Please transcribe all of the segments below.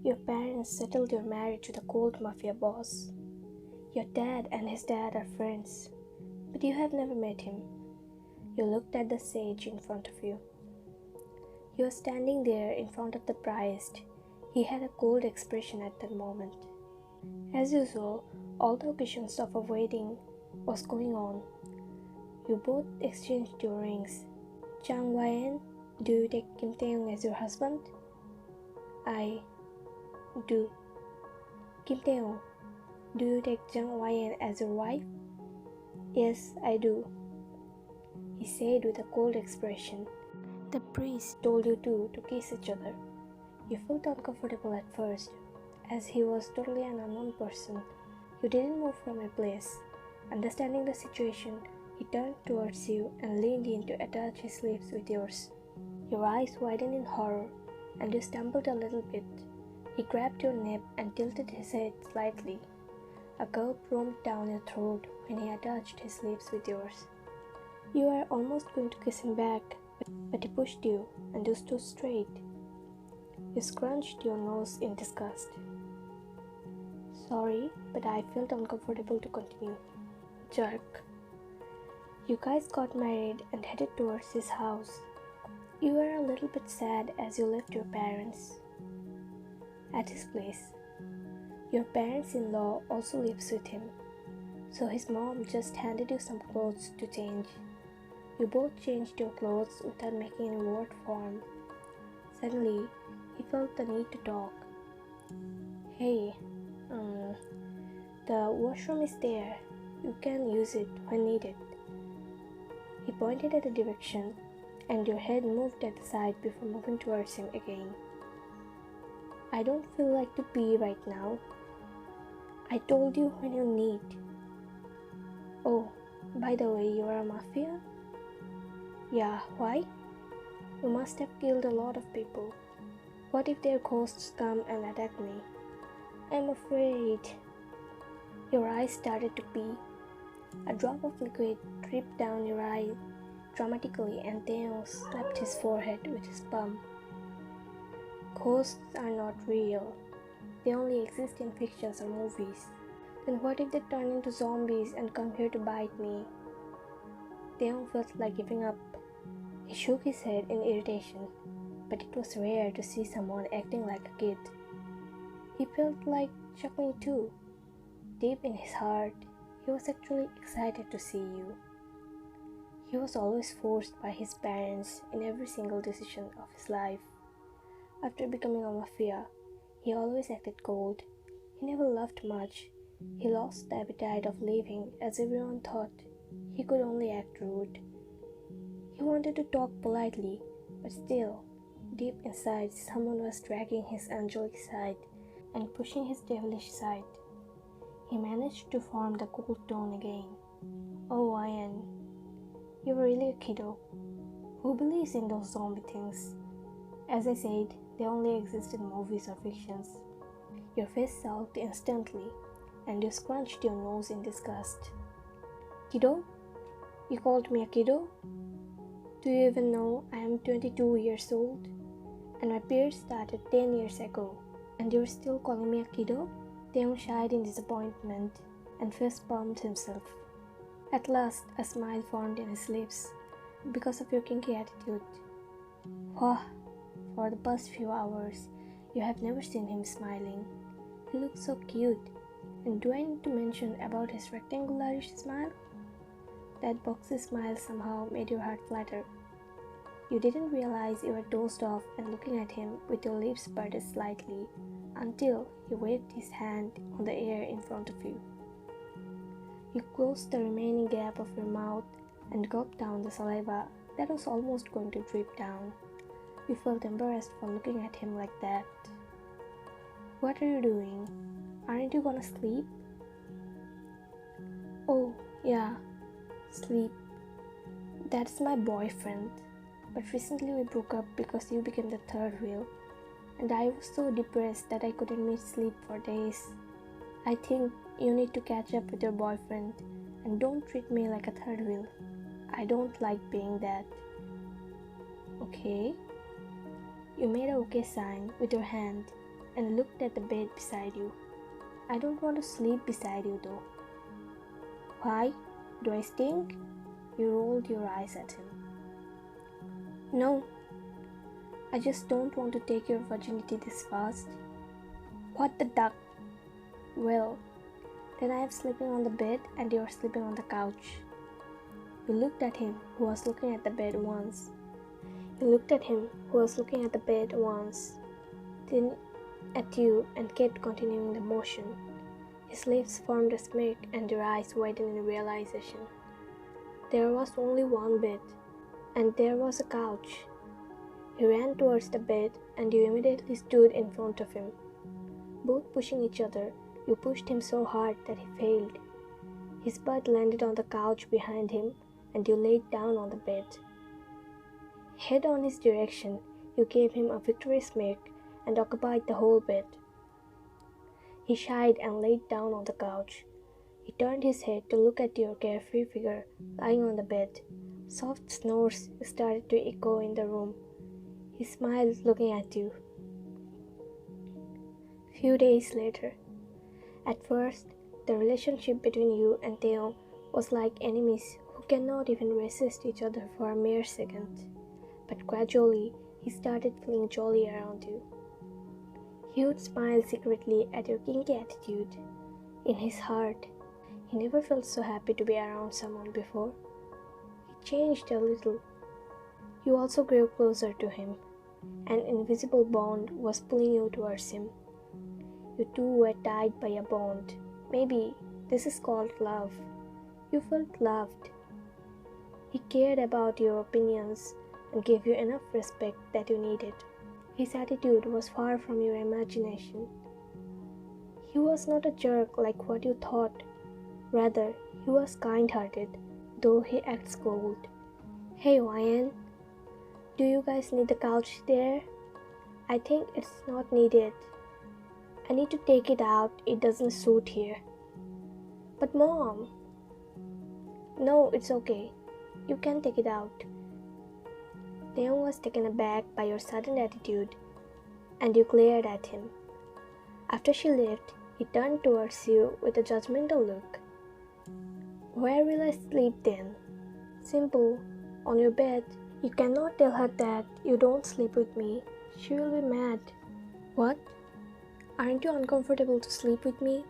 Your parents settled your marriage with a cold mafia boss. Your dad and his dad are friends, but you have never met him. You looked at the sage in front of you. You were standing there in front of the priest. He had a cold expression at that moment. As usual, all the occasions of a wedding was going on. You both exchanged your rings. 𝐤𝐿, do you take Kimtaehyung as your husband? I do. Kimtaehyung, do you take 𝐲𝐨𝐿 as your wife? Yes, I do, he said with a cold expression. The priest told you two to kiss each other. You felt uncomfortable at first, as he was totally an unknown person. You didn't move from your place. Understanding the situation, he turned towards you and leaned in to attach his lips with yours. Your eyes widened in horror, and you stumbled a little bit. He grabbed your neck and tilted his head slightly. A gulp roamed down your throat when he attached his lips with yours. You were almost going to kiss him back, but he pushed you, and you stood straight. You scrunched your nose in disgust. Sorry, but I felt uncomfortable to continue. Jerk. You guys got married and headed towards his house. You were a little bit sad as you left your parents at his place. Your parents-in-law also lives with him, so his mom just handed you some clothes to change. You both changed your clothes without making any word form. Suddenly, he felt the need to talk. Hey, the washroom is there. You can use it when needed. He pointed at the direction, and your head moved at the side before moving towards him again. I don't feel like to pee right now. I told you when you need. Oh, by the way, you are a mafia? Yeah, why? You must have killed a lot of people. What if their ghosts come and attack me? I'm afraid. Your eyes started to pee. A drop of liquid dripped down your eye dramatically, and Taehyung slapped his forehead with his palm. Ghosts are not real. They only exist in fictions or movies. Then what if they turn into zombies and come here to bite me? Taehyung felt like giving up. He shook his head in irritation, but it was rare to see someone acting like a kid. He felt like chuckling too. Deep in his heart, he was actually excited to see you. He was always forced by his parents in every single decision of his life. After becoming a mafia, he always acted cold. He never laughed much. He lost the appetite of living as everyone thought he could only act rude. He wanted to talk politely, but still, deep inside, someone was dragging his angelic side and pushing his devilish side. He managed to form the cool tone again. Oh, Ian, you were really a kiddo. Who believes in those zombie things? As I said, they only exist in movies or fictions. Your face sulked instantly, and you scrunched your nose in disgust. Kiddo? You called me a kiddo? Do you even know I am 22 years old? And my period started 10 years ago, and you're still calling me a kiddo? Taehyung shied in disappointment and fist-palmed himself. At last, a smile formed in his lips because of your kinky attitude. Wah! For the past few hours, you have never seen him smiling. He looks so cute. And do I need to mention about his rectangular-ish smile? That boxy smile somehow made your heart flutter. You didn't realize you were dozed off and looking at him with your lips parted slightly until he waved his hand on the air in front of you. You closed the remaining gap of your mouth and gulped down the saliva that was almost going to drip down. You felt embarrassed for looking at him like that. What are you doing? Aren't you gonna sleep? Oh, yeah, sleep. That's my boyfriend. But recently we broke up because you became the third wheel. And I was so depressed that I couldn't miss sleep for days. I think you need to catch up with your boyfriend and don't treat me like a third wheel. I don't like being that. Okay? You made a okay sign with your hand and looked at the bed beside you. I don't want to sleep beside you though. Why? Do I stink? You rolled your eyes at him. No, I just don't want to take your virginity this fast. What the duck? Well, then I am sleeping on the bed and you are sleeping on the couch. You looked at him who was looking at the bed once. Then at you and kept continuing the motion. His lips formed a smirk and your eyes widened in realization. There was only one bed, and there was a couch. He ran towards the bed and you immediately stood in front of him. Both pushing each other, you pushed him so hard that he failed. His butt landed on the couch behind him and you laid down on the bed. Head on his direction, you gave him a victory smirk and occupied the whole bed. He shied and laid down on the couch. He turned his head to look at your carefree figure lying on the bed. Soft snores started to echo in the room. He smiled looking at you. Few days later. At first, the relationship between you and Taehyung was like enemies who cannot even resist each other for a mere second. But gradually, he started feeling jolly around you. He would smile secretly at your kinky attitude. In his heart, he never felt so happy to be around someone before. He changed a little. You also grew closer to him. An invisible bond was pulling you towards him. You two were tied by a bond. Maybe this is called love. You felt loved. He cared about your opinions and gave you enough respect that you needed. His attitude was far from your imagination. He was not a jerk like what you thought. Rather, he was kind-hearted, though he acts cold. Hey YN, do you guys need the couch there? I think it's not needed. I need to take it out, it doesn't suit here. But Mom! No, it's okay. You can take it out. Taehyung was taken aback by your sudden attitude, and you glared at him. After she left, he turned towards you with a judgmental look. Where will I sleep then? Simple, on your bed. You cannot tell her that you don't sleep with me. She will be mad. What? Aren't you uncomfortable to sleep with me?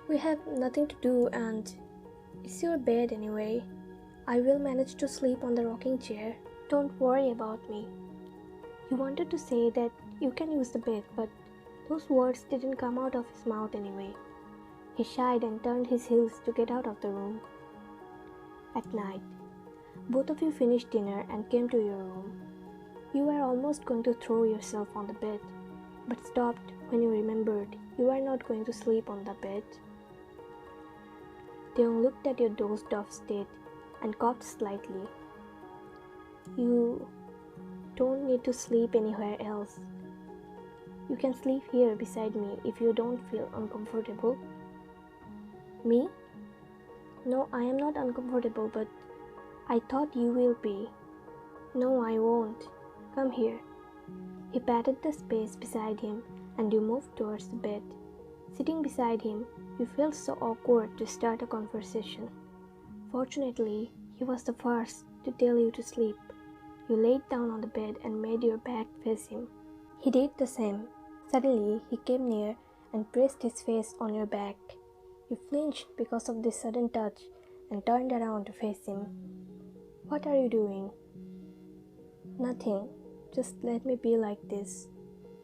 We have nothing to do and it's your bed anyway. I will manage to sleep on the rocking chair. Don't worry about me. He wanted to say that you can use the bed, but those words didn't come out of his mouth anyway. He shied and turned his heels to get out of the room. At night, both of you finished dinner and came to your room. You were almost going to throw yourself on the bed, but stopped when you remembered you were not going to sleep on the bed. Taehyung looked at your dozed-off state and coughed slightly. You don't need to sleep anywhere else. You can sleep here beside me if you don't feel uncomfortable. Me? No, I am not uncomfortable, but I thought you will be. No, I won't. Come here. He patted the space beside him and you moved towards the bed. Sitting beside him, you felt so awkward to start a conversation. Fortunately, he was the first to tell you to sleep. You laid down on the bed and made your back face him. He did the same. Suddenly, he came near and pressed his face on your back. You flinched because of this sudden touch and turned around to face him. What are you doing? Nothing. Just let me be like this.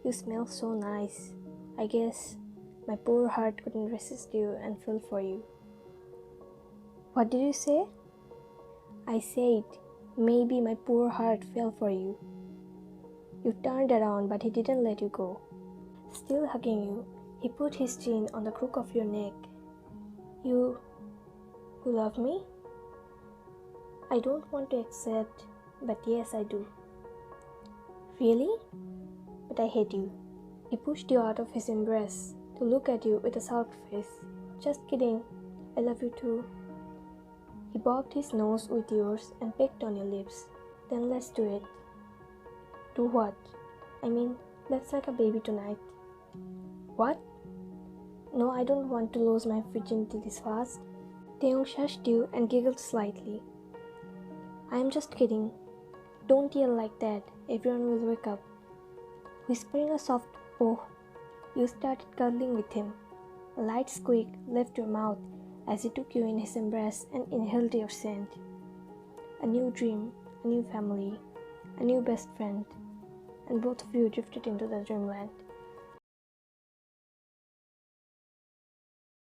You smell so nice. I guess my poor heart couldn't resist you and fell for you. What did you say? I said, maybe my poor heart fell for you. You turned around, but he didn't let you go. Still hugging you, he put his chin on the crook of your neck. You love me? I don't want to accept, but yes, I do. Really? But I hate you. He pushed you out of his embrace to look at you with a sulked face. Just kidding. I love you too. He bobbed his nose with yours and pecked on your lips. Then let's do it. Do what? I mean, let's make a baby tonight. What? No, I don't want to lose my virginity this fast. Taehyung shushed you and giggled slightly. I am just kidding. Don't yell like that, everyone will wake up. Whispering a soft oh, you started cuddling with him. A light squeak left your mouth as he took you in his embrace and inhaled your scent. A new dream, a new family, a new best friend, and both of you drifted into the dreamland.